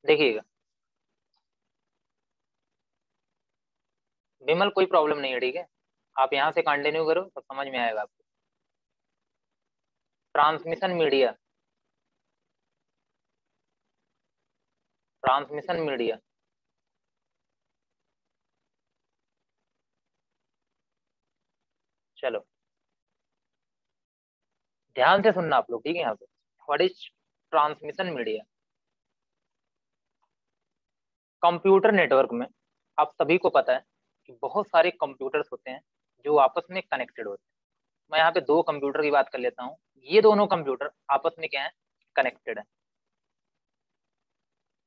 देखिएगा विमल, कोई प्रॉब्लम नहीं है, ठीक है। आप यहाँ से कंटिन्यू करो तो समझ में आएगा आपको। Transmission media, transmission media. चलो ध्यान से सुनना आप लोग, ठीक है। यहाँ पे what is transmission media. Computer network में आप सभी को पता है कि बहुत सारे कंप्यूटर्स होते हैं जो आपस में कनेक्टेड होते हैं। मैं यहाँ पे दो कंप्यूटर की बात कर लेता हूँ। ये दोनों कंप्यूटर आपस में क्या है, कनेक्टेड है।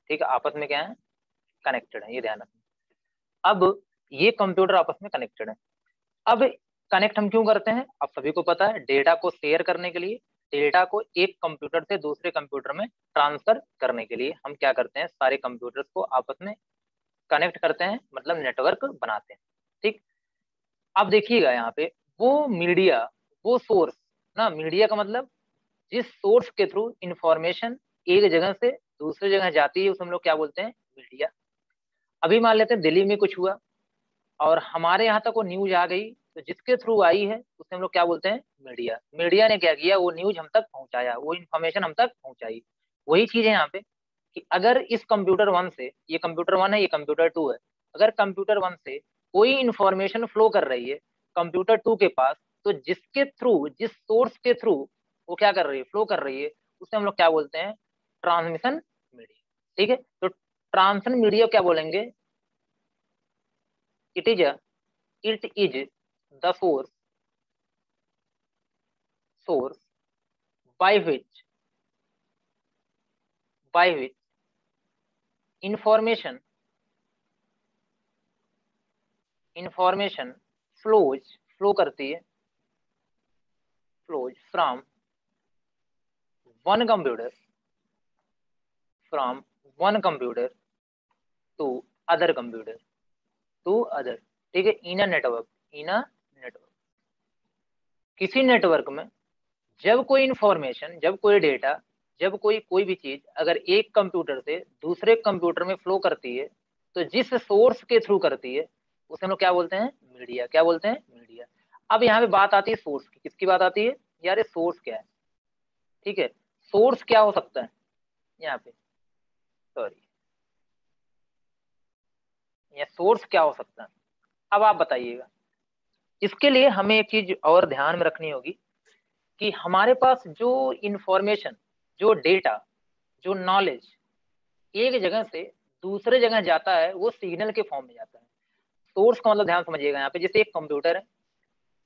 ठीक है, आपस में क्या है, कनेक्टेड है, ये ध्यान रखना। अब ये कंप्यूटर आपस में कनेक्टेड है। अब कनेक्ट हम क्यों करते हैं, आप सभी को पता है, डेटा को शेयर करने के लिए, डेटा को एक कंप्यूटर से दूसरे कंप्यूटर में ट्रांसफर करने के लिए हम क्या करते हैं, सारे कंप्यूटर्स को आपस में कनेक्ट करते हैं, मतलब नेटवर्क बनाते हैं। ठीक। अब देखिएगा यहाँ पे वो मीडिया, वो सोर्स ना, मीडिया का मतलब जिस सोर्स के थ्रू इंफॉर्मेशन एक जगह से दूसरी जगह जाती है उसे हम लोग क्या बोलते हैं, मीडिया। अभी मान लेते हैं दिल्ली में कुछ हुआ और हमारे यहाँ तक वो न्यूज आ गई, तो जिसके थ्रू आई है उसे हम लोग क्या बोलते हैं, मीडिया। मीडिया ने क्या किया, वो न्यूज हम तक पहुंचाया, वो इन्फॉर्मेशन हम तक पहुंचाई। वही चीज है यहाँ पे कि अगर इस कंप्यूटर वन से, ये कंप्यूटर वन है, ये कंप्यूटर टू है, अगर कंप्यूटर वन से कोई इंफॉर्मेशन फ्लो कर रही है कंप्यूटर टू के पास, तो जिसके थ्रू, जिस सोर्स के थ्रू वो क्या कर रही है, फ्लो कर रही है, उसे हम लोग क्या बोलते हैं, ट्रांसमिशन मीडिया। ठीक है, तो ट्रांसमिशन मीडिया क्या बोलेंगे, it is it is the source by which information flow करती है, flows one computer from one computer to other computer to other। ठीक है, in a network, in a network. किसी नेटवर्क में जब कोई इंफॉर्मेशन, जब कोई डेटा, जब कोई भी चीज अगर एक कंप्यूटर से दूसरे कंप्यूटर में फ्लो करती है, तो जिस सोर्स के थ्रू करती है उसे हम लोग क्या बोलते हैं, मीडिया। क्या बोलते हैं, मीडिया। अब यहाँ पे बात आती है सोर्स की, किसकी बात आती है यार, ये सोर्स क्या है। ठीक है, सोर्स क्या हो सकता है यहाँ पे, सॉरी, या सोर्स क्या हो सकता है। अब आप बताइएगा। इसके लिए हमें एक चीज और ध्यान में रखनी होगी कि हमारे पास जो इंफॉर्मेशन, जो डेटा, जो नॉलेज एक जगह से दूसरे जगह जाता है वो सिग्नल के फॉर्म में जाता है। सोर्स का मतलब ध्यान समझिएगा यहाँ पे, जैसे एक कंप्यूटर है,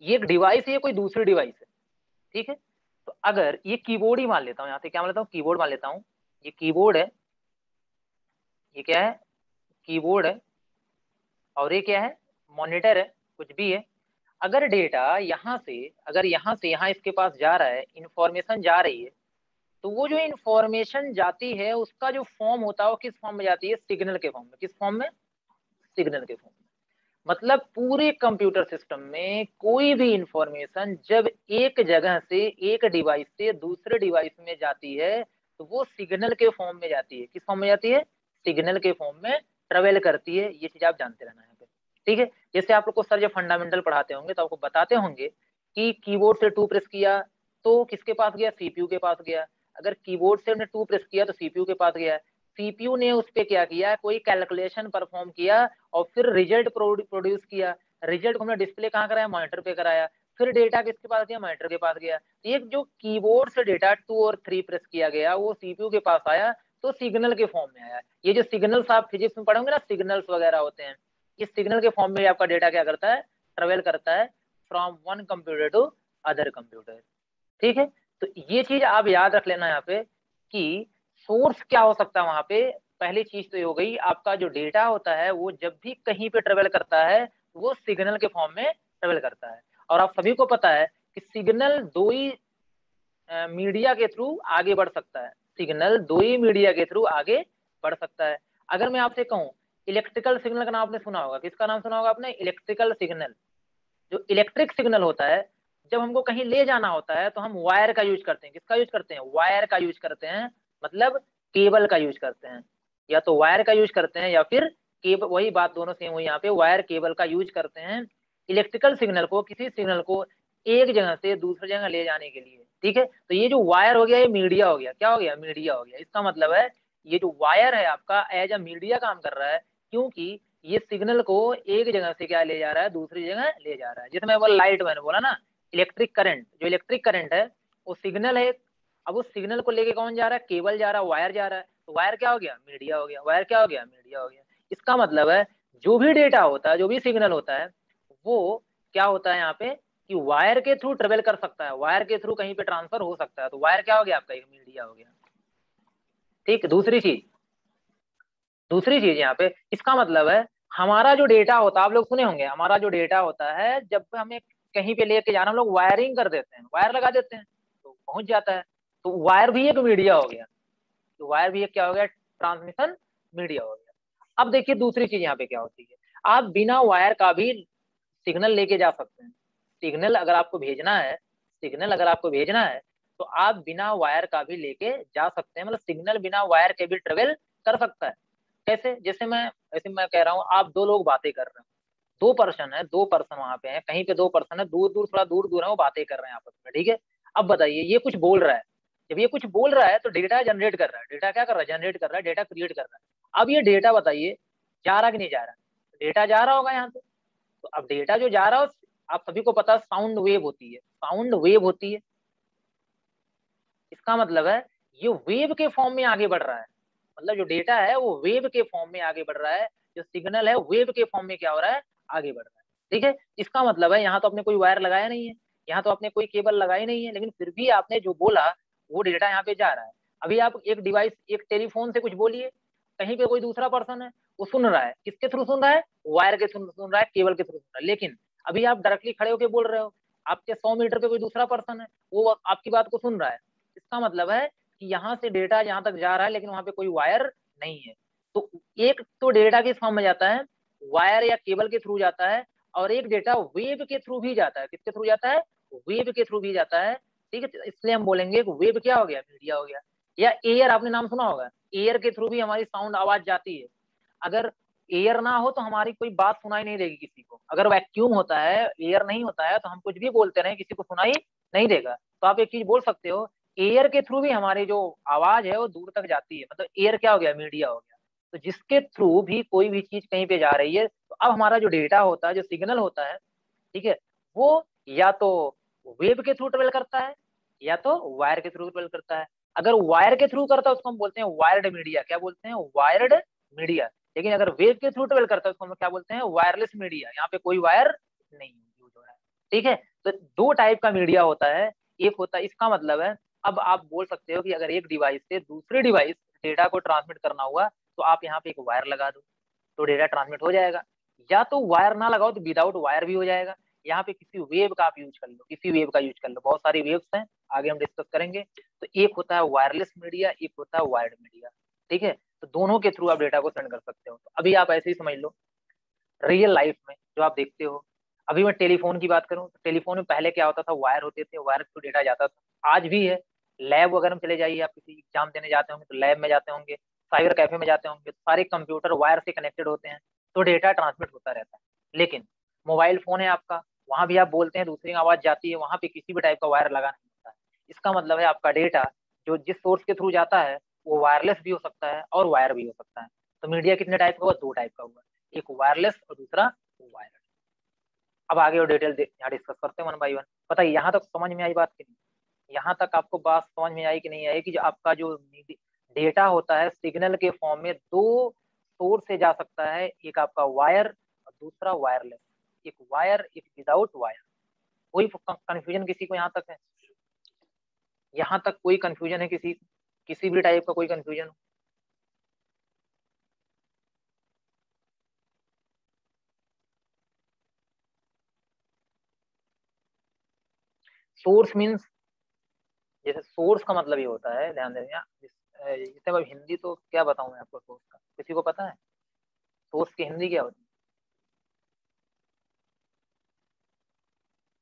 ये एक डिवाइस है, ये कोई दूसरी डिवाइस है। ठीक है, तो अगर ये कीबोर्ड ही मान लेता हूँ, यहाँ से क्या मान लेता हूँ, कीबोर्ड मान लेता हूँ। ये कीबोर्ड है, ये क्या है, कीबोर्ड है, और ये क्या है, मॉनिटर है, कुछ भी है। अगर डेटा यहाँ से, अगर यहाँ से यहाँ इसके पास जा रहा है, इंफॉर्मेशन जा रही है, तो वो जो इंफॉर्मेशन जाती है उसका जो फॉर्म होता है वो किस फॉर्म में जाती है, सिग्नल के फॉर्म में। किस फॉर्म में, सिग्नल के फॉर्म में। मतलब पूरे कंप्यूटर सिस्टम में कोई भी इंफॉर्मेशन जब एक जगह से, एक डिवाइस से दूसरे डिवाइस में जाती है, तो वो सिग्नल के फॉर्म में जाती है। किस फॉर्म में जाती है, सिग्नल के फॉर्म में ट्रेवल करती है। ये चीज आप जानते रहना है। ठीक है, जैसे आप लोग को सर जब फंडामेंटल पढ़ाते होंगे तो आपको बताते होंगे कि कीबोर्ड से टू प्रेस किया तो किसके पास गया, सीपीयू के पास गया। अगर कीबोर्ड से हमने टू प्रेस किया तो सीपीयू के पास गया। सीपीयू ने उस पर क्या किया, कोई कैलकुलेशन परफॉर्म किया और फिर रिजल्ट प्रोड्यूस किया। रिजल्ट को हमने डिस्प्ले कहाँ कराया, मॉनिटर पे कराया। फिर डेटा किसके पास गया, मॉनिटर के पास गया। एक जो कीबोर्ड से डेटा 2 और 3 प्रेस किया गया वो सीपीयू के पास आया, तो सिग्नल के फॉर्म में आया। ये जो सिग्नल्स आप फिजिक्स में पढ़ोगे ना, सिग्नल्स वगैरह होते हैं, इस सिग्नल के फॉर्म में आपका डेटा क्या करता है, ट्रेवल करता है from one computer to other computer. ठीक है, तो ये चीज आप याद रख लेना यहाँ पे कि सोर्स क्या हो सकता है वहां पे। पहली चीज तो ये हो गई, आपका जो डेटा होता है वो जब भी कहीं पे ट्रेवल करता है वो सिग्नल के फॉर्म में ट्रेवल करता है। और आप सभी को पता है कि सिग्नल दो ही मीडिया के थ्रू आगे बढ़ सकता है। सिग्नल दो ही मीडिया के थ्रू आगे बढ़ सकता है। अगर मैं आपसे कहूं, इलेक्ट्रिकल सिग्नल का नाम आपने सुना होगा, किसका नाम सुना होगा आपने, इलेक्ट्रिकल सिग्नल। जो इलेक्ट्रिक सिग्नल होता है, जब हमको कहीं ले जाना होता है तो हम वायर का यूज करते हैं। किसका यूज करते हैं, वायर का यूज करते हैं, मतलब केबल का यूज करते हैं। या तो वायर का यूज करते हैं या फिर केबल, वही बात दोनों सेम हुई यहाँ पे, वायर केबल का यूज करते हैं इलेक्ट्रिकल सिग्नल को, किसी सिग्नल को एक जगह से दूसरी जगह ले जाने के लिए। ठीक है, तो ये जो वायर हो गया ये मीडिया हो गया, क्या हो गया, मीडिया हो गया। इसका मतलब है ये जो वायर है आपका एज अ मीडिया काम कर रहा है, क्योंकि ये सिग्नल को एक जगह से क्या ले जा रहा है, दूसरी जगह ले जा रहा है। जैसे मैं वो लाइट मैंने बोला ना, इलेक्ट्रिक करंट, जो इलेक्ट्रिक करंट है वो सिग्नल है, अब उस सिग्नल को लेके कौन जा रहा है, केबल जा रहा है, वायर जा रहा है, तो वायर क्या हो गया, मीडिया हो गया, वायर क्या हो गया, मीडिया हो गया। इसका मतलब है जो भी डेटा होता है, जो भी सिग्नल होता है, वो क्या होता है यहाँ पे कि वायर के थ्रू ट्रेवल कर सकता है, वायर के थ्रू कहीं पे ट्रांसफर हो सकता है, तो वायर क्या हो गया आपका, एक मीडिया हो गया। ठीक, दूसरी चीज यहाँ पे, इसका मतलब है हमारा जो डेटा होता है, आप लोग सुने होंगे, हमारा जो डेटा होता है जब हमें कहीं पे लेके जाना, हम लोग वायरिंग कर देते हैं, वायर लगा देते हैं तो पहुंच जाता है, तो वायर भी एक मीडिया हो गया, तो वायर भी एक क्या हो गया, ट्रांसमिशन मीडिया हो गया। अब देखिए दूसरी चीज यहाँ पे क्या होती है, आप बिना वायर का भी सिग्नल लेके जा सकते हैं। सिग्नल अगर आपको भेजना है, सिग्नल अगर आपको भेजना है तो आप बिना वायर का भी लेके जा सकते हैं, मतलब सिग्नल बिना वायर के भी ट्रेवल कर सकता है। कैसे, जैसे मैं कह रहा हूँ, आप दो लोग बातें कर रहे हैं, दो पर्सन है, दो पर्सन वहां पे है, कहीं पे दो पर्सन है, दूर दूर, थोड़ा दूर दूर है, वो बातें कर रहे हैं आपस में, ठीक है। अब बताइए ये कुछ बोल रहा है, जब ये कुछ बोल रहा है तो डेटा जनरेट कर रहा है, डेटा क्या कर रहा है, जनरेट कर रहा है, डेटा क्रिएट कर रहा है। अब ये डेटा बताइए जा रहा कि नहीं जा रहा, डेटा जा रहा होगा यहाँ से, तो अब डेटा जो जा रहा है, आप सभी को पता है साउंड वेव होती है, साउंड वेव होती है। इसका मतलब है ये वेव के फॉर्म में आगे बढ़ रहा है, मतलब जो डेटा है वो वेव के फॉर्म में आगे बढ़ रहा है, जो सिग्नल है वेव के फॉर्म में क्या हो रहा है, आगे बढ़ रहा है। ठीक है, इसका मतलब है यहाँ तो आपने कोई वायर लगाया नहीं है, यहाँ तो आपने कोई केबल लगाई नहीं है, लेकिन फिर भी आपने जो बोला वो डेटा यहाँ पे जा रहा है। अभी आप एक डिवाइस, एक टेलीफोन से कुछ बोलिए, कहीं पे कोई दूसरा पर्सन है, वो सुन रहा है, किसके थ्रू सुन रहा है, वायर के थ्रू सुन रहा है, केबल के थ्रू सुन रहा है। लेकिन अभी आप डायरेक्टली खड़े होकर बोल रहे हो, आपके 100 मीटर पे कोई दूसरा पर्सन है, वो आपकी बात को सुन रहा है। इसका मतलब है कि यहाँ से डेटा यहाँ तक जा रहा है, लेकिन वहां पे कोई वायर नहीं है। तो एक तो डेटा किस फॉर्म में जाता है, वायर या केबल के थ्रू जाता है, और एक डेटा वेव के थ्रू भी जाता है, किसके थ्रू जाता है, वेव के थ्रू भी जाता है। ठीक है, तो इसलिए हम बोलेंगे कि वेव क्या हो गया, मीडिया हो गया। या एयर, आपने नाम सुना होगा, एयर के थ्रू भी हमारी साउंड आवाज जाती है। अगर एयर ना हो तो हमारी कोई बात सुनाई नहीं देगी किसी को, अगर वैक्यूम होता है, एयर नहीं होता है, तो हम कुछ भी बोलते रहे किसी को सुनाई नहीं देगा। तो आप एक चीज बोल सकते हो, एयर के थ्रू भी हमारी जो आवाज है वो दूर तक जाती है, मतलब एयर क्या हो गया, मीडिया हो गया। तो जिसके थ्रू भी कोई भी चीज कहीं पे जा रही है, तो अब हमारा जो डेटा होता है, जो सिग्नल होता है, ठीक है, वो या तो वेव के थ्रू ट्रेवल करता है या तो वायर के थ्रू ट्रेवल करता है। अगर वायर के थ्रू करता है उसको हम बोलते हैं वायर्ड मीडिया, क्या बोलते हैं, वायर्ड मीडिया। लेकिन अगर वेव के थ्रू ट्रेवल करता है उसको हम क्या बोलते हैं, वायरलेस मीडिया, यहाँ पे कोई वायर नहीं यूज हो रहा है। ठीक है, तो दो टाइप का मीडिया होता है, एक होता है, इसका मतलब है अब आप बोल सकते हो कि अगर एक डिवाइस से दूसरी डिवाइस डेटा को ट्रांसमिट करना हुआ, तो आप यहाँ पे एक वायर लगा दो तो डेटा ट्रांसमिट हो जाएगा, या तो वायर ना लगाओ तो विदाउट वायर भी हो जाएगा। यहाँ पे किसी वेव का आप यूज कर लो, किसी वेव का यूज कर लो, बहुत सारी वेव्स हैं, आगे हम डिस्कस करेंगे। तो एक होता है वायरलेस मीडिया, एक होता है वायर्ड मीडिया। ठीक है, तो दोनों के थ्रू आप डेटा को सेंड कर सकते हो। तो अभी आप ऐसे ही समझ लो, रियल लाइफ में जो आप देखते हो, अभी मैं टेलीफोन की बात करूं तो टेलीफोन में पहले क्या होता था, वायर होते थे, वायर थ्रू डेटा जाता था, आज भी है। लैब अगर हम चले जाइए, आप किसी एग्जाम देने जाते होंगे तो लैब में जाते होंगे, साइबर कैफे में जाते होंगे, तो सारे कंप्यूटर वायर से कनेक्टेड होते हैं, तो डेटा ट्रांसमिट होता रहता है। लेकिन मोबाइल फोन है आपका, वहां भी आप बोलते हैं, दूसरी आवाज जाती है, वहां पे किसी भी टाइप का वायर लगा नहीं होता है। इसका मतलब है आपका डेटा जो जिस सोर्स के थ्रू जाता है वो वायरलेस भी हो सकता है और वायर भी हो सकता है। तो मीडिया कितने टाइप का हुआ, दो टाइप का हुआ, एक वायरलेस और दूसरा वायर्ड। अब आगे और डिटेल यहाँ डिस्कस करते हैं वन बाई वन। बताइए यहाँ तक समझ में आई बात कि नहीं, यहाँ तक आपको बात समझ में आई कि नहीं आई, कि जो आपका जो डेटा होता है सिग्नल के फॉर्म में दो सोर्स से जा सकता है, एक आपका वायर और दूसरा वायरलेस, एक वायर एक विदाउट वायर। कोई कंफ्यूजन किसी को यहाँ तक है, यहाँ तक कोई कंफ्यूजन है किसी भी टाइप का कोई कंफ्यूजन? सोर्स मीन्स, जैसे सोर्स का मतलब ये होता है, ध्यान देना, जैसे अब हिंदी तो क्या बताऊं मैं आपको, सोर्स का किसी को पता है, सोर्स की हिंदी क्या होती है,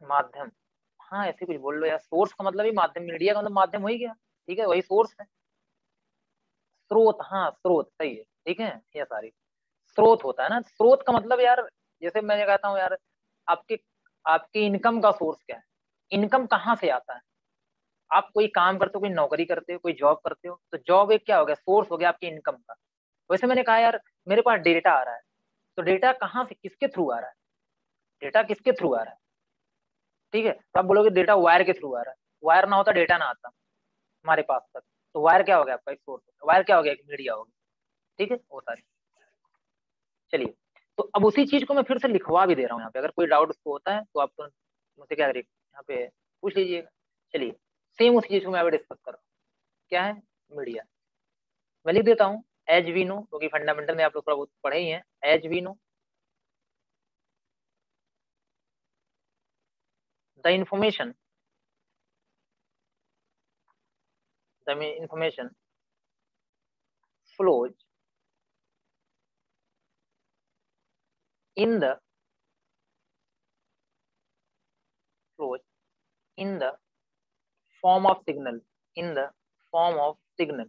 माध्यम। हाँ ऐसे कुछ बोल लो यार, सोर्स का मतलब ही माध्यम, मीडिया का मतलब माध्यम हो ही गया। ठीक है, वही सोर्स है, स्रोत, हाँ स्रोत सही है। ठीक है, ये सारी स्रोत होता है ना। स्रोत का मतलब यार, जैसे मैं कहता हूँ यार, आपके आपके इनकम का सोर्स क्या है, इनकम कहाँ से आता है। आप कोई काम करते हो, कोई नौकरी करते हो, कोई जॉब करते हो, तो जॉब एक क्या हो गया, सोर्स हो गया आपकी इनकम का। वैसे मैंने कहा यार, मेरे पास डेटा आ रहा है, तो डेटा कहाँ से, किसके थ्रू आ रहा है, डेटा किसके थ्रू आ रहा है। ठीक है, तो आप बोलोगे डेटा वायर के थ्रू आ रहा है, वायर ना होता डेटा ना आता हमारे पास तक। तो वायर क्या हो गया आपका, एक सोर्स, वायर क्या हो गया, एक मीडिया हो गया। ठीक है, वो सारी। चलिए, तो अब उसी चीज को मैं फिर से लिखवा भी दे रहा हूँ यहाँ पे, अगर कोई डाउट उसको होता है तो आप तो मुझसे क्या करिए, यहाँ पे पूछ लीजिएगा। चलिए, सेम उसी चीज को मैं अभी डिस्कस कर रहा हूँ, क्या है, मीडिया। मैं लिख देता हूँ, एज वी नो, क्योंकि फंडामेंटल में आप लोग थोड़ा बहुत पढ़े ही हैं। As we know, the information, the information flows in the flows in the form of signal, in the form of signal,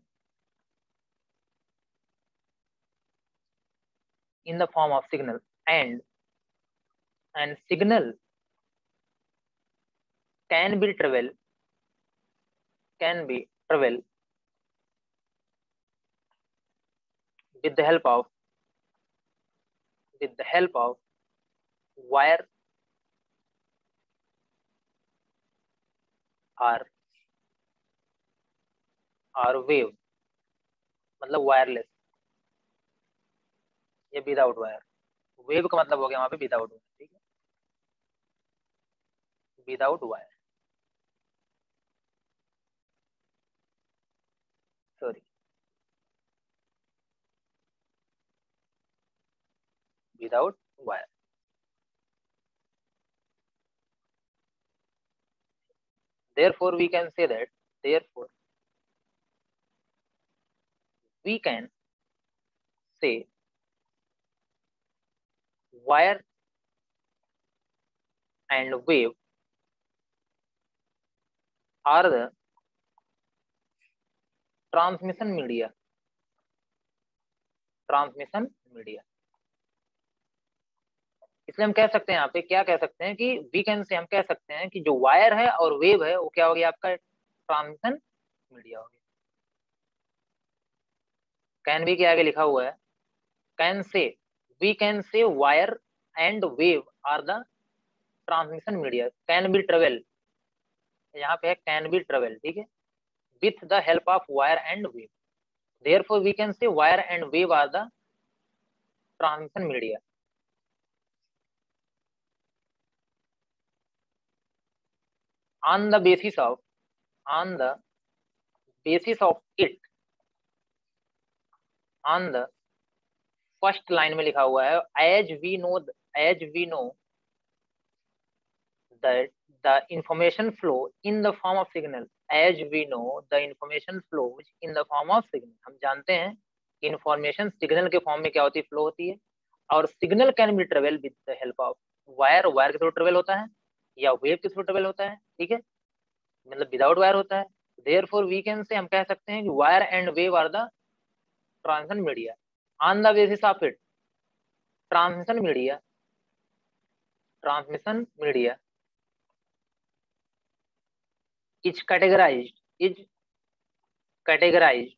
in the form of signal, and signal can be travel, can be travel with the help of, with the help of wire or wave, मतलब wireless या without wire. Wave का मतलब हो गया वहां पे without wire, ठीक है, without wire, sorry, without wire. Therefore we can say that, therefore we can say wire and wave are the transmission media, transmission media. इसलिए हम कह सकते हैं यहाँ पे, क्या कह सकते हैं कि वीकेंड से हम कह सकते हैं कि जो वायर है और वेव है वो क्या हो गया आपका, ट्रांसमिशन मीडिया हो गया। कैन बी के आगे लिखा हुआ है, can say, we can say wire and wave are the transmission media, can be travel, यहाँ पे है कैन बी ट्रेवल, ठीक है, with the help of wire and wave. Therefore we can say wire and wave are the transmission media. on the basis of, on the basis of it, on the first line में लिखा हुआ है, as we know, as we know that the information flow in the form of signal, as we know the information flows in the form of signal, हम जानते हैं information signal के form में क्या होती है, फ्लो होती है। और signal can be travel with the help of wire, wire के थ्रू ट्रेवल होता है या वेव के थ्रू ट्रेवल होता है, ठीक है, मतलब विदाउट वायर होता है। देयरफॉर वी कैन से, हम कह सकते हैं कि wire and wave are the transmission media. On the basis of it, transmission media, transmission media is categorized, is categorized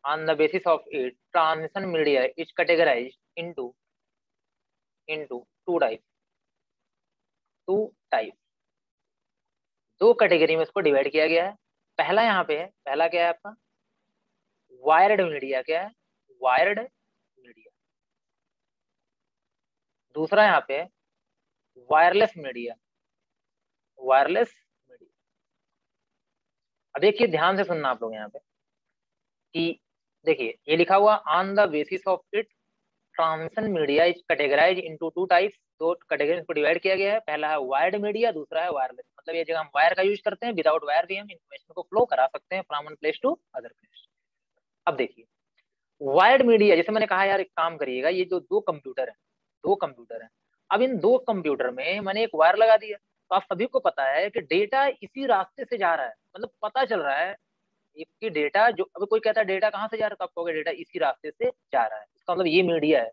on the basis of it, transmission media is categorized into two types, two types, दो category में इसको divide किया गया है। पहला यहाँ पे है, पहला क्या है आपका, वायर्ड मीडिया, क्या है, वायर्ड मीडिया। दूसरा यहाँ पे है वायरलेस मीडिया, वायरलेस मीडिया। अब देखिए, ध्यान से सुनना आप लोग यहाँ पे कि देखिए, ये लिखा हुआ on the basis of it transmission media is categorize into two types, दो कैटेगरी को डिवाइड किया गया है। पहला है वायर्ड मीडिया, दूसरा है वायरलेस। मतलब ये जगह हम वायर का यूज करते हैं, विदाउट वायर भी हम इंफॉर्मेशन को फ्लो करा सकते हैं from one place to other place. अब देखिए, वायर्ड मीडिया, जैसे मैंने कहा यार, एक काम करिएगा, ये जो दो कंप्यूटर है, दो कंप्यूटर है, अब इन दो कंप्यूटर में मैंने एक वायर लगा दिया, तो आप सभी को पता है कि डेटा इसी रास्ते से जा रहा है, मतलब पता चल रहा है, एक की डेटा जो, अभी कोई कहता है डेटा कहाँ से जा रहा है, तो आप कहोगे डेटा इसी रास्ते से जा रहा है, इसका मतलब ये मीडिया है,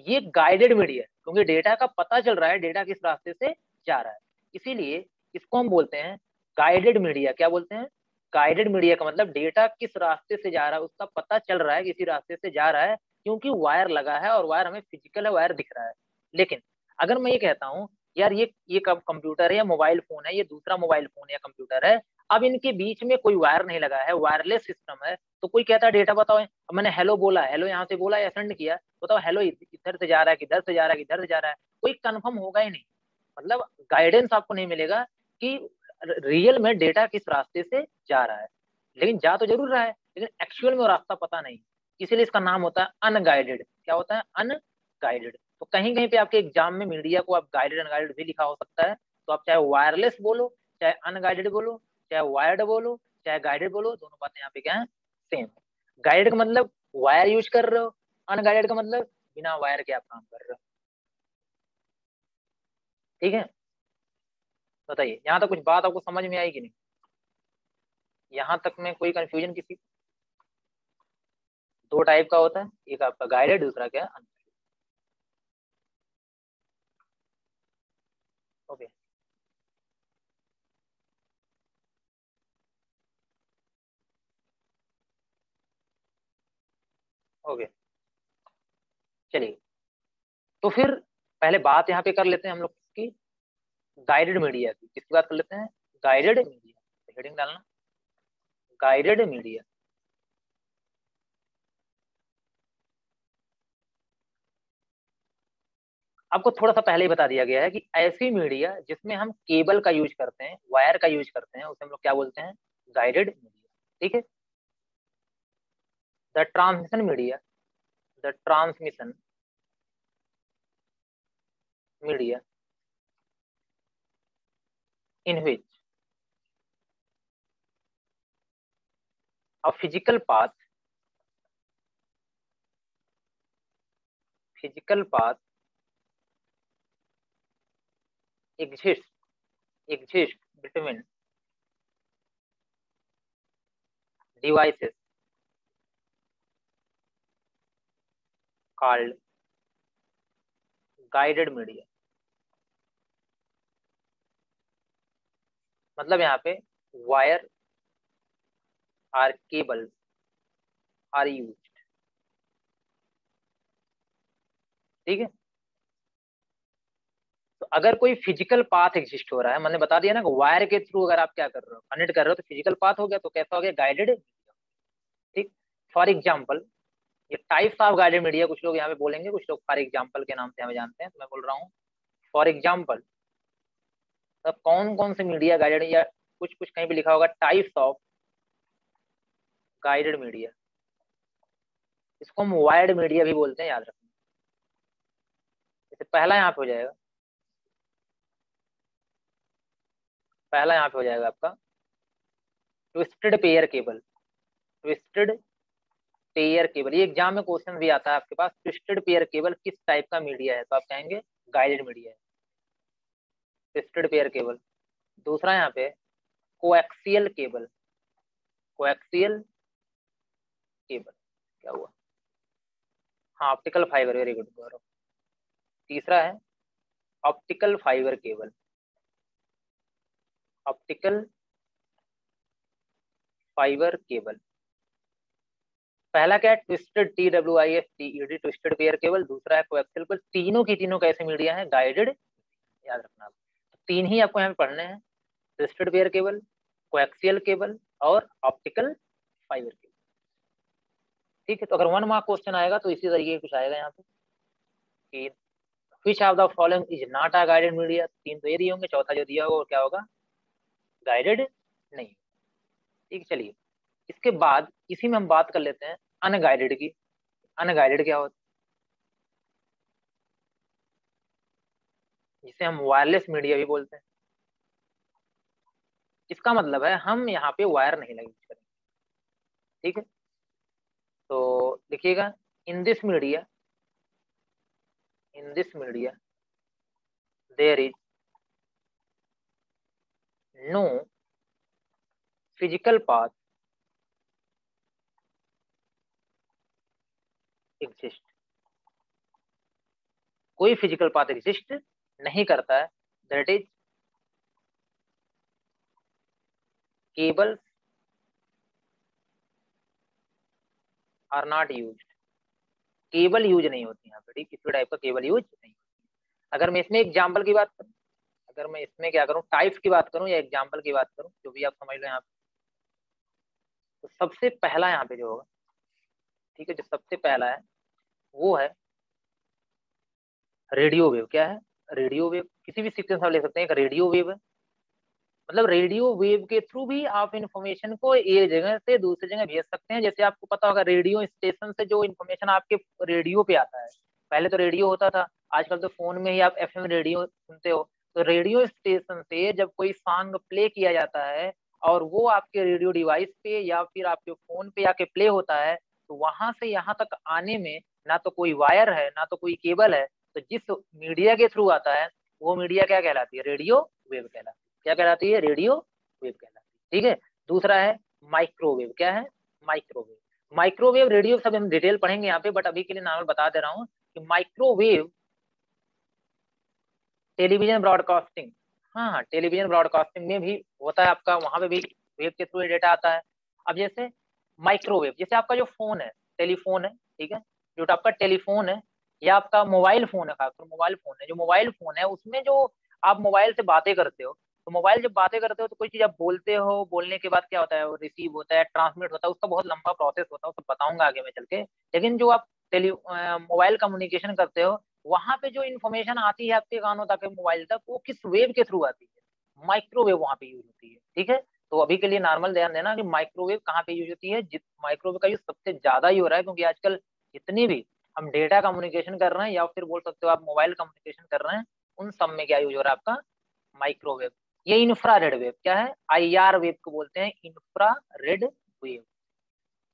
ये गाइडेड मीडिया है, क्योंकि डेटा का पता चल रहा है डेटा किस रास्ते से जा रहा है, इसीलिए इसको हम बोलते हैं गाइडेड मीडिया। क्या बोलते हैं? गाइडेड मीडिया का मतलब डेटा किस रास्ते से जा रहा है उसका पता चल रहा है किसी रास्ते से जा रहा है, क्योंकि वायर लगा है और वायर हमें फिजिकल है, वायर दिख रहा है। लेकिन अगर मैं ये कहता हूँ यार ये कब कंप्यूटर है या मोबाइल फोन है, ये दूसरा मोबाइल फोन या कंप्यूटर है, अब इनके बीच में कोई वायर नहीं लगा है, वायरलेस सिस्टम है, तो कोई कहता है डेटा बताओ, अब मैंने हेलो बोला, हेलो यहाँ से बोला या सेंड किया, बताओ हेलो इधर से जा रहा है किधर से जा रहा है किधर से जा रहा है, कोई कंफर्म होगा ही नहीं, मतलब गाइडेंस आपको नहीं मिलेगा कि रियल में डेटा किस रास्ते से जा रहा है, लेकिन जा तो जरूर रहा है, लेकिन एक्चुअल में वो रास्ता पता नहीं, इसीलिए इसका नाम होता है अनगाइडेड। क्या होता है? अनगाइडेड। तो कहीं कहीं पे आपके एग्जाम में मीडिया को आप गाइडेड अनगाइडेड भी लिखा हो सकता है, तो आप चाहे वायरलेस बोलो, चाहे अनगाइडेड बोलो, चाहे वायर्ड बोलो, चाहे गाइडेड बोलो, दोनों बातें यहाँ पे क्या है? सेम। गाइडेड का मतलब वायर यूज कर रहे हो, अनगाइडेड का मतलब बिना वायर के आप काम कर रहे हो। ठीक है, बताइए यहाँ तक कुछ बात आपको समझ में आई कि नहीं? यहाँ तक में कोई कंफ्यूजन किसी? दो टाइप का होता है, एक आपका गाइडेड, दूसरा क्या है? अनगाइडेड। ओके, ओके, चलिए, तो फिर पहले बात यहाँ पे कर लेते हैं हम लोग की गाइडेड मीडिया की, किसकी बात कर लेते हैं? Guided media. हेडिंग डालना गाइडेड मीडिया। आपको थोड़ा सा पहले ही बता दिया गया है कि ऐसी मीडिया जिसमें हम केबल का यूज करते हैं, वायर का यूज करते हैं, उसे हम लोग क्या बोलते हैं? Guided media. ठीक है। The transmission media, the transmission media in which a physical path exists exists between devices called guided media। मतलब यहाँ पे wire or cable are use. ठीक है। तो अगर कोई फिजिकल पाथ एग्जिस्ट हो रहा है, मैंने बता दिया ना कि वायर के थ्रू अगर आप क्या कर रहे हो, कनेक्ट कर रहे हो, तो फिजिकल पाथ हो गया, तो कैसा हो गया? गाइडेड। ठीक। फॉर एग्जाम्पल, ये टाइप्स ऑफ गाइडेड मीडिया कुछ लोग यहाँ पे बोलेंगे, कुछ लोग फॉर एग्जाम्पल के नाम से हमें जानते हैं, तो मैं बोल रहा हूँ फॉर एग्जाम्पल। तब कौन कौन से मीडिया गाइडेड, या कुछ कुछ कहीं पे लिखा होगा टाइप्स ऑफ गाइडेड मीडिया, इसको हम वायर्ड मीडिया भी बोलते हैं, याद रखना। जैसे पहला यहाँ पे हो जाएगा, पहला यहाँ पे हो जाएगा आपका twisted pair cable. Twisted pair cable, ये एग्जाम में क्वेश्चन भी आता है आपके पास, ट्विस्टेड पेयर केबल किस टाइप का मीडिया है, तो आप कहेंगे गाइडेड मीडिया है, ट्विस्टेड पेयर केबल। दूसरा यहाँ पे कोएक्सियल केबल, कोएक्सियल केबल, क्या हुआ? हाँ, ऑप्टिकल फाइबर, वेरी गुड गौरव। तीसरा है optical fibre cable, optical fibre cable. पहला क्या है? Twisted, TWISTED, twisted pair cable. दूसरा है कोएक्सियल केबल। तीनों की तीनों कैसे मीडिया है? गाइडेड। याद रखना, तीन ही आपको यहाँ पे पढ़ने हैं, twisted pair cable, coaxial cable और ऑप्टिकल फाइबर केबल। ठीक है, तो अगर 1 मार्क क्वेश्चन आएगा तो इसी तरीके कुछ आएगा यहाँ पे कि which of the following is not a guided media. तीन तो ये दिए होंगे, चौथा जो दिया होगा वो क्या होगा? गाइडेड नहीं। ठीक है, चलिए, इसके बाद इसी में हम बात कर लेते हैं अनगाइडेड की। अनगाइडेड क्या होता है? जिसे हम वायरलेस मीडिया भी बोलते हैं। इसका मतलब है हम यहाँ पे वायर नहीं यूज करेंगे। ठीक है, तो लिखिएगा in this media, in this media there is no physical path exist, कोई फिजिकल पाथ एग्जिस्ट नहीं करता है, that is cable are not use, cable use नहीं होती यहाँ पे, ठीक, किसी टाइप का केबल यूज नहीं होती। अगर मैं इसमें एग्जाम्पल की बात करूँ, अगर मैं इसमें क्या करूँ, टाइप्स की बात करूँ या एग्जाम्पल की बात करूँ, जो भी आप समझ लो यहाँ पे, तो सबसे पहला यहाँ पे जो होगा, ठीक है, जो सबसे पहला है वो है रेडियो वेव। क्या है? रेडियो वेव, किसी भी सीक्वेंस आप ले सकते हैं, एक रेडियो वेव है, मतलब रेडियो वेव के थ्रू भी आप इंफॉर्मेशन को एक जगह से दूसरी जगह भेज सकते हैं। जैसे आपको पता होगा रेडियो स्टेशन से जो इंफॉर्मेशन आपके रेडियो पे आता है, पहले तो रेडियो होता था, आजकल तो फोन में ही आप एफएम रेडियो सुनते हो, तो रेडियो स्टेशन से जब कोई सॉन्ग प्ले किया जाता है और वो आपके रेडियो डिवाइस पे या फिर आपके फोन पे आके प्ले होता है, तो वहां से यहाँ तक आने में ना तो कोई वायर है ना तो कोई केबल है, तो जिस मीडिया के थ्रू आता है वो मीडिया क्या कहलाती है? रेडियो वेव कहलाती है। क्या कहलाती है? रेडियो वेव कहलाती है। ठीक है। दूसरा है माइक्रोवेव। क्या है? माइक्रोवेव। माइक्रोवेव रेडियो सब हम डिटेल पढ़ेंगे यहाँ पे, बट अभी के लिए नॉर्मल बता दे रहा हूँ कि माइक्रोवेव टेलीविजन ब्रॉडकास्टिंग, हाँ हाँ, टेलीविजन ब्रॉडकास्टिंग में भी होता है आपका, वहां पे भी वेव के थ्रू डेटा आता है। अब जैसे माइक्रोवेव, जैसे आपका जो फोन है, टेलीफोन है, ठीक है, जो आपका टेलीफोन है या आपका मोबाइल फोन है, खासकर मोबाइल फोन है, जो मोबाइल फोन है उसमें जो आप मोबाइल से बातें करते हो, तो मोबाइल जब बातें करते हो तो कोई चीज आप बोलते हो, बोलने के बाद क्या होता है, वो रिसीव होता है, ट्रांसमिट होता है, उसका बहुत लंबा प्रोसेस होता है, उसको बताऊंगा आगे में चल के। लेकिन जो आप टेली मोबाइल कम्युनिकेशन करते हो, वहां पे जो इन्फॉर्मेशन आती है आपके कानों तक, मोबाइल तक, वो किस वेव के थ्रू आती है? माइक्रोवेव वहां पे यूज होती है। ठीक है। तो अभी के लिए नॉर्मल ध्यान देना कि माइक्रोवेव कहाँ पे यूज होती है। माइक्रोवेव का यूज सबसे ज्यादा ही हो रहा है, क्योंकि आजकल जितनी भी हम डेटा कम्युनिकेशन कर रहे हैं या फिर बोल सकते हो आप मोबाइल कम्युनिकेशन कर रहे हैं, उन सब में क्या यूज हो रहा है? आपका माइक्रोवेव। ये इंफ्रारेड वेव, क्या है? आईआर वेव को बोलते हैं, इंफ्रारेड वेव।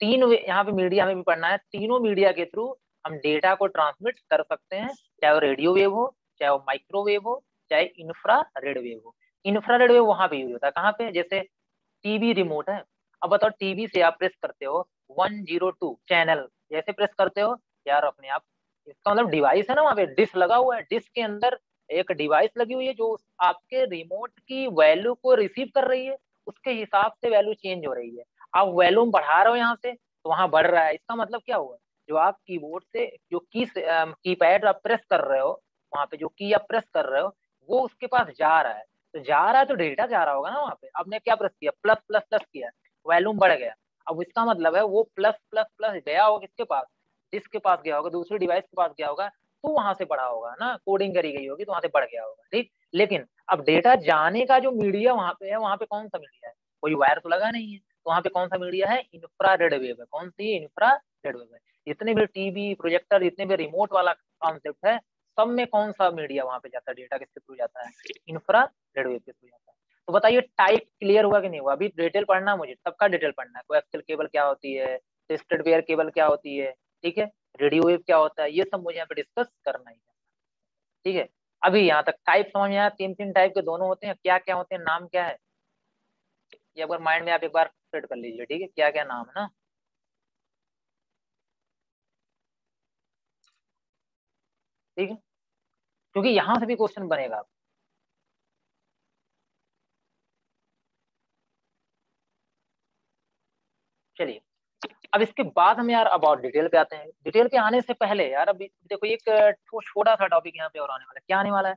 यहाँ पे मीडिया में भी पढ़ना है, तीनों मीडिया के थ्रू हम डेटा को ट्रांसमिट कर सकते हैं, चाहे वो रेडियो वेव हो, चाहे वो माइक्रोवेव हो, चाहे इंफ्रारेड वेव हो। इंफ्रारेड वेव वहां पे यूज होता है, कहाँ पे? जैसे टीवी रिमोट है, अब बताओ टीवी से आप प्रेस करते हो 102 चैनल, जैसे प्रेस करते हो यार अपने आप, इसका मतलब डिवाइस है ना, वहां पे डिश लगा हुआ है, डिश के अंदर एक डिवाइस लगी हुई है जो आपके रिमोट की वैल्यू को रिसीव कर रही है, उसके हिसाब से वैल्यू चेंज हो रही है। आप वॉल्यूम बढ़ा रहे हो यहाँ से तो वहां बढ़ रहा है, इसका मतलब क्या हुआ? जो आप कीबोर्ड से जो कीपैड आप प्रेस कर रहे हो, वहां पे जो की आप प्रेस कर रहे हो, वो उसके पास जा रहा है, तो जा रहा है तो डेटा जा रहा होगा ना वहां पे। आपने क्या प्रेस किया? प्लस प्लस प्लस किया, वॉल्यूम बढ़ गया। अब इसका मतलब है वो प्लस प्लस प्लस गया होगा किसके पास? जिसके पास गया होगा, दूसरी डिवाइस के पास गया होगा, तो वहां से बढ़ा होगा ना, कोडिंग करी गई होगी तो वहां से बढ़ गया होगा। ठीक। लेकिन अब डेटा जाने का जो मीडिया वहां पे है, वहां पे कौन सा मीडिया है? कोई वायर तो लगा नहीं है, तो वहां पे कौन सा मीडिया है? इंफ्रारेड वेव है। कौन सी? इंफ्रारेड वेव है। जितने भी टीवी प्रोजेक्टर, जितने भी रिमोट वाला कॉन्सेप्ट है, सब में कौन सा मीडिया वहां पे जाता है? डेटा किसके थ्रू जाता है? इंफ्रारेड वेव के थ्रू जाता है। तो बताइए टाइप क्लियर हुआ कि नहीं हुआ? अभी डिटेल पढ़ना है मुझे, सबका डिटेल पढ़ना है। कोएक्सियल केबल क्या होती है, ट्विस्टेड पेयर केबल क्या होती है, ठीक है, रेडियो वेव क्या होता है, ये सब मुझे यहाँ पे डिस्कस करना ही है। ठीक है। अभी यहाँ तक टाइप समझ में आया? तीन तीन टाइप के दोनों होते हैं, क्या क्या होते हैं, नाम क्या है, ये एक बार माइंड में आप एक बार सेट कर लीजिए। ठीक है, क्या क्या नाम है ना। ठीक है, क्योंकि यहाँ से भी क्वेश्चन बनेगा। चलिए, अब इसके बाद हम यार अब और डिटेल पे आते हैं। डिटेल पे आने से पहले यार अभी देखो एक छोटा सा टॉपिक यहाँ पे और आने वाला है। क्या आने वाला है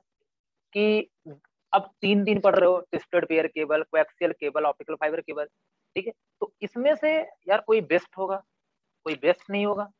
कि अब तीन दिन पढ़ रहे हो, twisted pair cable, coaxial cable, optical fibre cable, ठीक है, तो इसमें से यार कोई बेस्ट होगा, कोई बेस्ट नहीं होगा।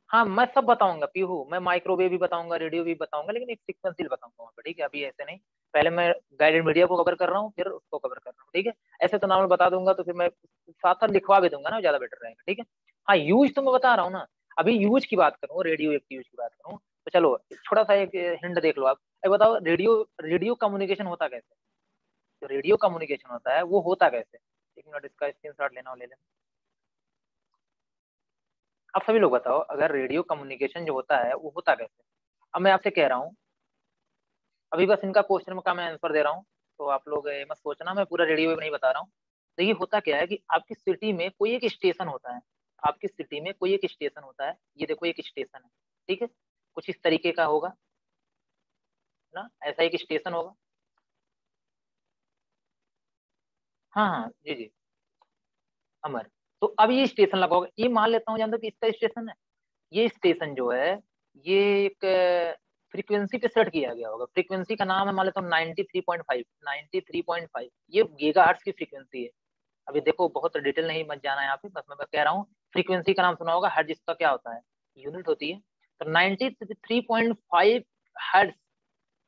हाँ, मैं सब बताऊंगा पीहू, मैं माइक्रोवेव भी बताऊंगा, रेडियो भी बताऊंगा, लेकिन एक सीक्वेंशियल बताऊंगा वहाँ पे। ठीक है, अभी ऐसे नहीं, पहले मैं गाइडेड मीडिया को कवर कर रहा हूँ, फिर उसको कवर कर रहा हूँ। ठीक है, ऐसे तो नॉर्मल बता दूंगा तो फिर मैं साथ साथ लिखवा भी दूंगा ना, ज्यादा बेटर रहेगा। ठीक है। हाँ, यूज तो मैं बता रहा हूँ ना। अभी यूज की बात करूँ, रेडियो वेव की यूज की बात करूँ, तो चलो थोड़ा सा एक हिंट देख लो आप। अब बताओ रेडियो रेडियो कम्युनिकेशन होता कैसे? जो रेडियो कम्युनिकेशन होता है वो होता कैसे? एक मिनट, इसका स्क्रीन शॉट लेना हो ले लेना। आप सभी लोग बताओ, अगर रेडियो कम्युनिकेशन जो होता है वो होता कैसे? अब मैं आपसे कह रहा हूँ, अभी बस इनका क्वेश्चन का मैं आंसर दे रहा हूँ, तो आप लोग ये मत सोचना मैं पूरा रेडियो वेव नहीं बता रहा हूँ। तो ये होता क्या है कि आपकी सिटी में कोई एक स्टेशन होता है, आपकी सिटी में कोई एक स्टेशन होता है, ये देखो एक स्टेशन है, ठीक है, कुछ इस तरीके का होगा ना, ऐसा एक स्टेशन होगा। हाँ हाँ जी जी, अमर। तो अब ये स्टेशन लगा होगा, ये मान लेता हूँ जहाँ तक इसका स्टेशन है, ये स्टेशन जो है ये एक फ्रीक्वेंसी पे सेट किया गया होगा, फ्रीक्वेंसी का नाम है मान लेता हूँ 93.5, 93.5, ये गीगाहर्ट्ज की फ्रीक्वेंसी है। अभी देखो बहुत डिटेल नहीं मत जाना यहाँ पे, बस मैं कह रहा हूँ फ्रीक्वेंसी का नाम सुना होगा, हर्ट्ज इसका क्या होता है, यूनिट होती है। तो 93.5 हर्ट्ज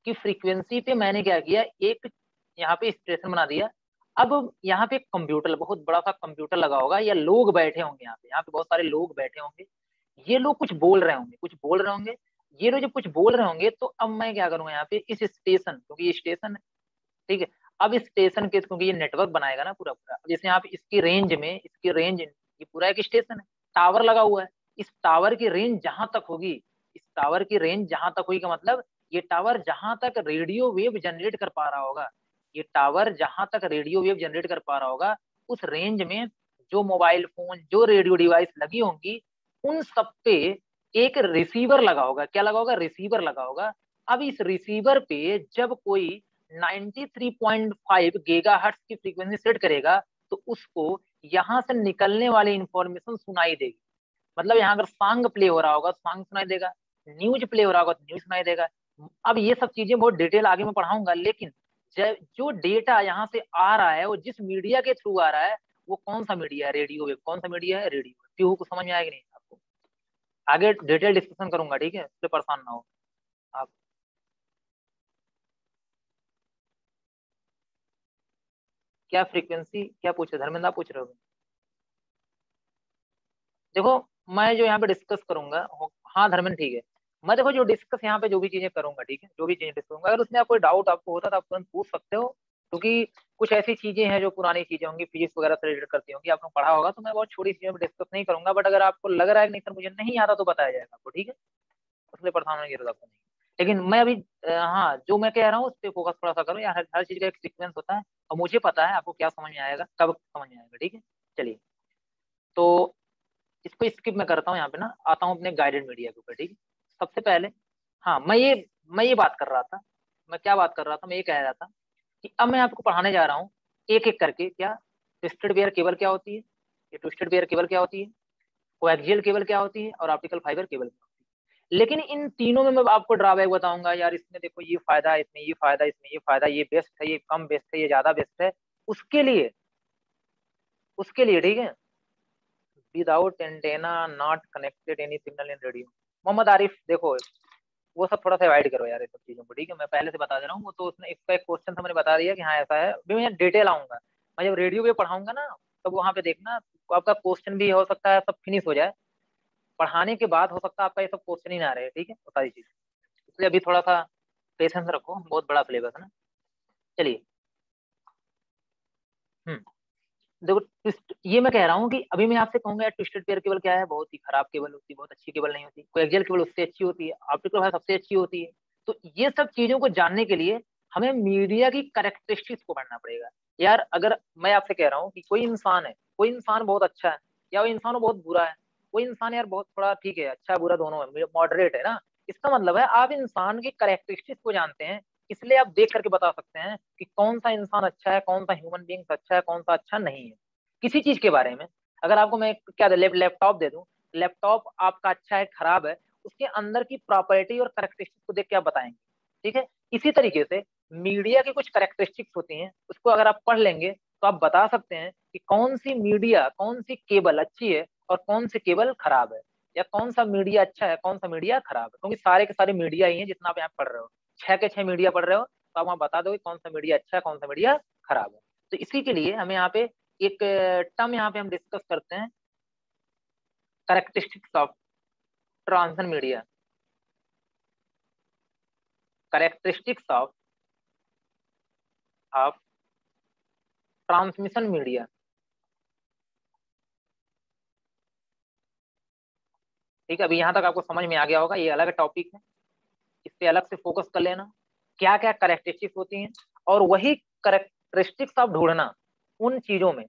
की फ्रीक्वेंसी पे मैंने क्या किया, एक यहाँ पे स्टेशन बना दिया। अब यहाँ पे कंप्यूटर, बहुत बड़ा सा कंप्यूटर लगा होगा, या लोग बैठे होंगे यहाँ पे बहुत सारे लोग बैठे होंगे, ये लोग कुछ बोल रहे होंगे, कुछ बोल रहे होंगे। ये लोग जब कुछ बोल रहे होंगे तो अब मैं क्या करूंगा यहाँ पे इस स्टेशन, क्योंकि ये स्टेशन है, ठीक है, अब इस स्टेशन के, क्योंकि ये नेटवर्क बनाएगा ना पूरा पूरा, जैसे यहाँ पे इसकी रेंज में, इसकी रेंज, ये पूरा एक स्टेशन है, टावर लगा हुआ है, इस टावर की रेंज जहां तक होगी, इस टावर की रेंज जहां तक होगी का मतलब, ये टावर जहां तक रेडियो वेव जनरेट कर पा रहा होगा, ये टावर जहां तक रेडियो वेव जनरेट कर पा रहा होगा, उस रेंज में जो मोबाइल फोन, जो रेडियो डिवाइस लगी होंगी, उन सब पे एक रिसीवर लगा होगा, क्या लगा होगा, रिसीवर लगा होगा। अब इस रिसीवर पे जब कोई 93.5 गीगाहर्ट्ज की फ्रीक्वेंसी सेट करेगा, तो उसको यहां से निकलने वाली इंफॉर्मेशन सुनाई देगी। मतलब यहाँ अगर सॉन्ग प्ले हो रहा होगा सॉन्ग सुनाई देगा, न्यूज प्ले हो रहा होगा तो न्यूज सुनाई देगा। अब ये सब चीजें बहुत डिटेल आगे मैं पढ़ाऊंगा, लेकिन जो डेटा यहाँ से आ रहा है वो जिस मीडिया के थ्रू आ रहा है, वो कौन सा मीडिया है, रेडियो वेव, कौन सा मीडिया है, रेडियो वेव। पीहू को समझ में आएगा नहीं आपको, आगे डिटेल डिस्कशन करूंगा, ठीक है, इससे परेशान ना हो आप। क्या फ्रीक्वेंसी क्या पूछे धर्मेंद्र, आप पूछ रहे हो? देखो मैं जो यहाँ पे डिस्कस करूंगा हाँ धर्मेंद्र ठीक है, मैं देखो जो डिस्कस यहाँ पे जो भी चीजें करूंगा, ठीक है, जो भी चीजें डिस्कस करूंगा, अगर उसमें आप कोई डाउट आपको होता तो आप तुरंत पूछ सकते हो, क्योंकि कुछ ऐसी चीजें हैं जो पुरानी चीजें होंगी, फिजिक्स वगैरह से रिलेटेड करती होंगी, आपने पढ़ा होगा, तो मैं बहुत छोटी चीजें डिस्कस नहीं करूंगा, बट अगर आपको लग रहा है कि नहीं सर मुझे नहीं आता तो बताया जाएगा आपको, ठीक है, उसमें परेशान होने की जरूरत आपको नहीं। लेकिन मैं अभी हाँ जो मैं कह रहा हूँ उस पर फोकस थोड़ा सा करो यार, हर चीज का एक सीक्वेंस होता है, और मुझे पता है आपको क्या समझ में आएगा, कब समझ में आएगा, ठीक है। चलिए, तो इसको स्किप मैं करता हूँ, यहाँ पे ना आता हूँ अपने गाइडेड मीडिया के ऊपर, ठीक है। सबसे पहले हाँ मैं ये बात कर रहा था, मैं क्या बात कर रहा था, मैं ये कह रहा था कि अब मैं आपको पढ़ाने जा रहा हूँ एक एक करके, क्या ट्विस्टेड वेयर केबल क्या होती है, ये ट्विस्टेड वेयर केबल क्या होती है, कोएक्सियल केबल क्या होती है, और ऑप्टिकल फाइबर केबल क्या होती है। लेकिन इन तीनों में मैं आपको ड्रॉबैक बताऊंगा, यार इसमें देखो ये फायदा है, इसमें ये फायदा, इसमें ये फायदा, ये बेस्ट है, ये कम बेस्ट है, ये ज्यादा बेस्ट है। उसके लिए ठीक है, without antenna not connected any signal in radio. Mohammad Arif देखो, वो सब थोड़ा सा अवॉइड करो यार, ये सब चीजों को, ठीक है, मैं पहले से बता दे रहा हूँ, वो तो उसने इसका एक क्वेश्चन था मैंने बता दिया कि हाँ ऐसा है, अभी मैं डिटेल आऊंगा, मैं जब रेडियो पे पढ़ाऊंगा ना, तब वहां पे देखना तो आपका क्वेश्चन भी हो सकता है सब फिनिश हो जाए, पढ़ाने के बाद हो सकता है आपका ये सब क्वेश्चन ही ना रहे, ठीक है, वो सारी चीज, इसलिए अभी थोड़ा सा पेशेंस रखो, बहुत बड़ा सिलेबस है ना। चलिए, हम्म, देखो ट्विस्ट, ये मैं कह रहा हूँ कि अभी मैं आपसे कहूंगा यार ट्विस्टेड पेयर केबल क्या है, बहुत ही खराब केबल होती है, बहुत अच्छी केबल नहीं होती, कोएक्सियल केबल उससे अच्छी होती है, ऑप्टिकल फाइबर सबसे अच्छी होती है। तो ये सब चीजों को जानने के लिए हमें मीडिया की करेक्टरिस्टिक्स को पढ़ना पड़ेगा। यार अगर मैं आपसे कह रहा हूँ कि कोई इंसान है, कोई इंसान बहुत अच्छा है, या कोई इंसान बहुत बुरा है, कोई इंसान यार बहुत थोड़ा ठीक है, अच्छा बुरा दोनों है, मॉडरेट है ना, इसका मतलब है आप इंसान की करेक्टरिस्टिक्स को जानते हैं, इसलिए आप देख करके बता सकते हैं कि कौन सा इंसान अच्छा है, कौन सा ह्यूमन बींग अच्छा है, कौन सा अच्छा नहीं है, किसी चीज के बारे में। अगर आपको मैं क्या लैपटॉप दे दूं, लैपटॉप आपका अच्छा है खराब है, उसके अंदर की प्रॉपर्टी और करेक्टरिस्टिक्स को देख के आप बताएंगे, ठीक है। इसी तरीके से मीडिया की कुछ करेक्टरिस्टिक्स होती हैं, उसको अगर आप पढ़ लेंगे तो आप बता सकते हैं कि कौन सी मीडिया, कौन सी केबल अच्छी है और कौन सी केबल खराब है, या कौन सा मीडिया अच्छा है, कौन सा मीडिया खराब है, क्योंकि सारे के सारे मीडिया ही हैं जितना आप यहाँ पढ़ रहे हो, 6 के 6 मीडिया पढ़ रहे हो, तो आप वहाँ बता दो कौन सा मीडिया अच्छा है, कौन सा मीडिया खराब है। तो इसी के लिए हमें यहाँ पे एक टर्म यहाँ पे हम डिस्कस करते हैं, characteristics of transmission media, characteristics of transmission media, ठीक है। अभी यहाँ तक आपको समझ में आ गया होगा, ये अलग टॉपिक है, इस पे अलग से फोकस कर लेना, क्या क्या करेक्टरिस्टिक्स होती हैं, और वही करेक्टरिस्टिक्स आप ढूंढना उन चीजों में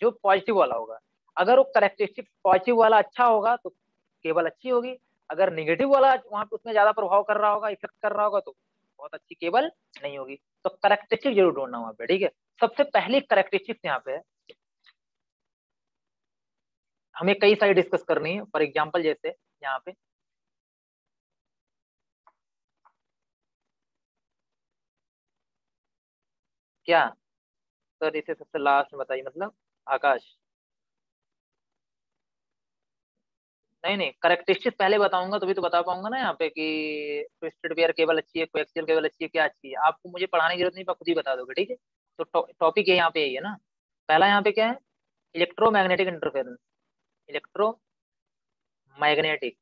जो पॉजिटिव वाला होगा। अगर वो करेक्टरिस्टिक पॉजिटिव वाला अच्छा होगा तो केबल अच्छी होगी, अगर निगेटिव वाला वहां पे उसमें ज्यादा प्रभाव कर रहा होगा, इफेक्ट कर रहा होगा, तो बहुत अच्छी केबल नहीं होगी। तो करेक्टरिस्टिक जरूर ढूंढना वहां पे, ठीक है। सबसे पहली करेक्टरिस्टिक यहाँ पे है, हमें कई सारी डिस्कस करनी है। फॉर एग्जाम्पल जैसे यहाँ पे क्या, सर इसे सबसे लास्ट में बताइए, मतलब आकाश। नहीं नहीं, करेक्टरिस्टिक पहले बताऊंगा तभी तो बता पाऊंगा ना यहाँ पे कि ट्विस्टेड पेयर केबल अच्छी है, कोएक्सियल केबल अच्छी है, क्या अच्छी है। आपको मुझे पढ़ाने की जरूरत नहीं, आप खुद ही बता दोगे, ठीक है। तो टॉपिक ये यहाँ पे यही है ना। पहला यहाँ पे क्या है, इलेक्ट्रोमैग्नेटिक इंटरफेरेंस, इलेक्ट्रोमैग्नेटिक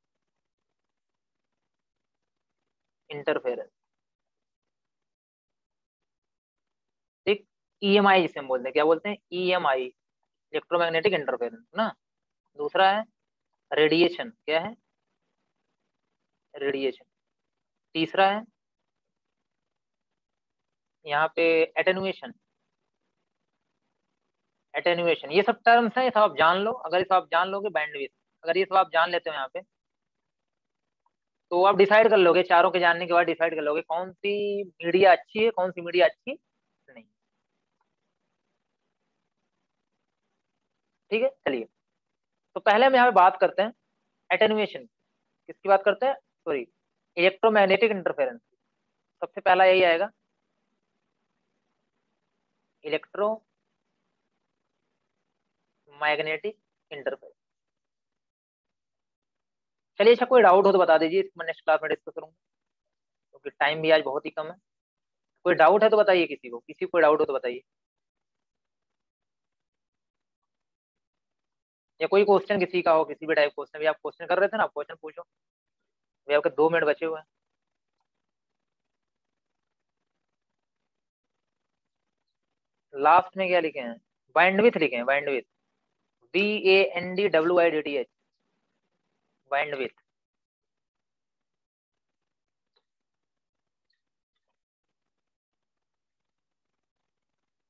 इंटरफेरेंस, ठीक। ईएमआई जिसे हम बोलते हैं, क्या बोलते हैं, ईएमआई, इलेक्ट्रोमैग्नेटिक इंटरफेरेंस ना। दूसरा है रेडिएशन, क्या है, रेडिएशन। तीसरा है यहाँ पे एटेनुएशन, एटेनुएशन। ये सब टर्म्स हैं, ये सब आप जान लो। अगर ये सब आप जान लोगे, बैंडविड्थ, अगर ये सब आप जान लेते हो यहाँ पे, तो आप डिसाइड कर लोगे, चारों के जानने के बाद डिसाइड कर लोगे कौन सी मीडिया अच्छी है, कौन सी मीडिया अच्छी नहीं। ठीक है, चलिए। तो पहले हम यहाँ पे बात करते हैं एटेनुएशन। किसकी बात करते हैं, सॉरी, इलेक्ट्रोमैग्नेटिक इंटरफेरेंस। सबसे पहला यही आएगा, इलेक्ट्रोमैग्नेटिक इंटरफेरेंस। चलिए, अच्छा कोई डाउट हो तो बता दीजिए, इसको मैं नेक्स्ट क्लास में डिस्कस करूंगा, क्योंकि टाइम भी आज बहुत ही कम है। कोई डाउट है तो बताइए, किसी को, किसी को कोई डाउट हो तो बताइए, या कोई क्वेश्चन किसी का हो, किसी भी टाइप क्वेश्चन। भी आप क्वेश्चन कर रहे थे ना, आप क्वेश्चन पूछो। अभी आपके 2 मिनट बचे हुए हैं। लास्ट में क्या लिखे हैं, बैंडविथ लिखे हैं, बैंडविथ, BANDWIDTH, बैंडविथ।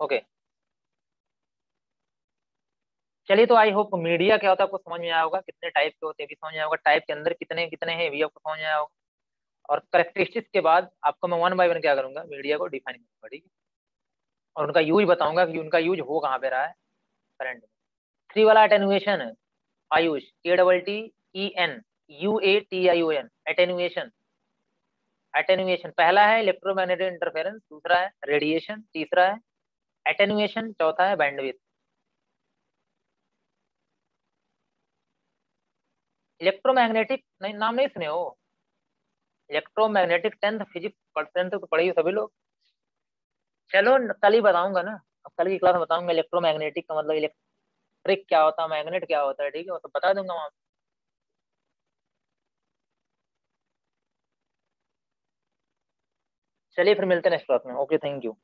ओके, चलिए। तो आई होप मीडिया क्या होता है आपको समझ में आया होगा, कितने टाइप के होते हैं भी समझ में आया होगा, टाइप के अंदर कितने कितने हैं भी आपको समझ में आया होगा। और करेक्टरिस्टिक्स के बाद आपको मैं वन बाय वन क्या करूंगा, मीडिया को डिफाइन करूंगा, ठीक है। और उनका यूज बताऊंगा कि उनका यूज हो कहाँ पे रहा है करंट में। थ्री वाला अटेनुएशन है, आयुष, AEEN, एटेनुएशन। एटेनुएशन पहला है इलेक्ट्रोमैग्नेटिक इंटरफेरेंस, दूसरा है रेडिएशन, तीसरा है एटेनुएशन, चौथा है बैंडविड्थ। इलेक्ट्रोमैग्नेटिक नहीं, नाम नहीं सुने हो, इलेक्ट्रोमैग्नेटिक 10th फिजिक्स परसेंट तो पढ़ी हो सभी लोग। चलो कल ही बताऊंगा ना, अब कल की क्लास में बताऊंगा इलेक्ट्रोमैग्नेटिक का मतलब, इलेक्ट्रिक क्या होता है, मैग्नेट क्या होता है, ठीक है, वो तो बता दूंगा वहां। चलिए फिर मिलते हैं नेक्स्ट क्लास में। Okay, thank you.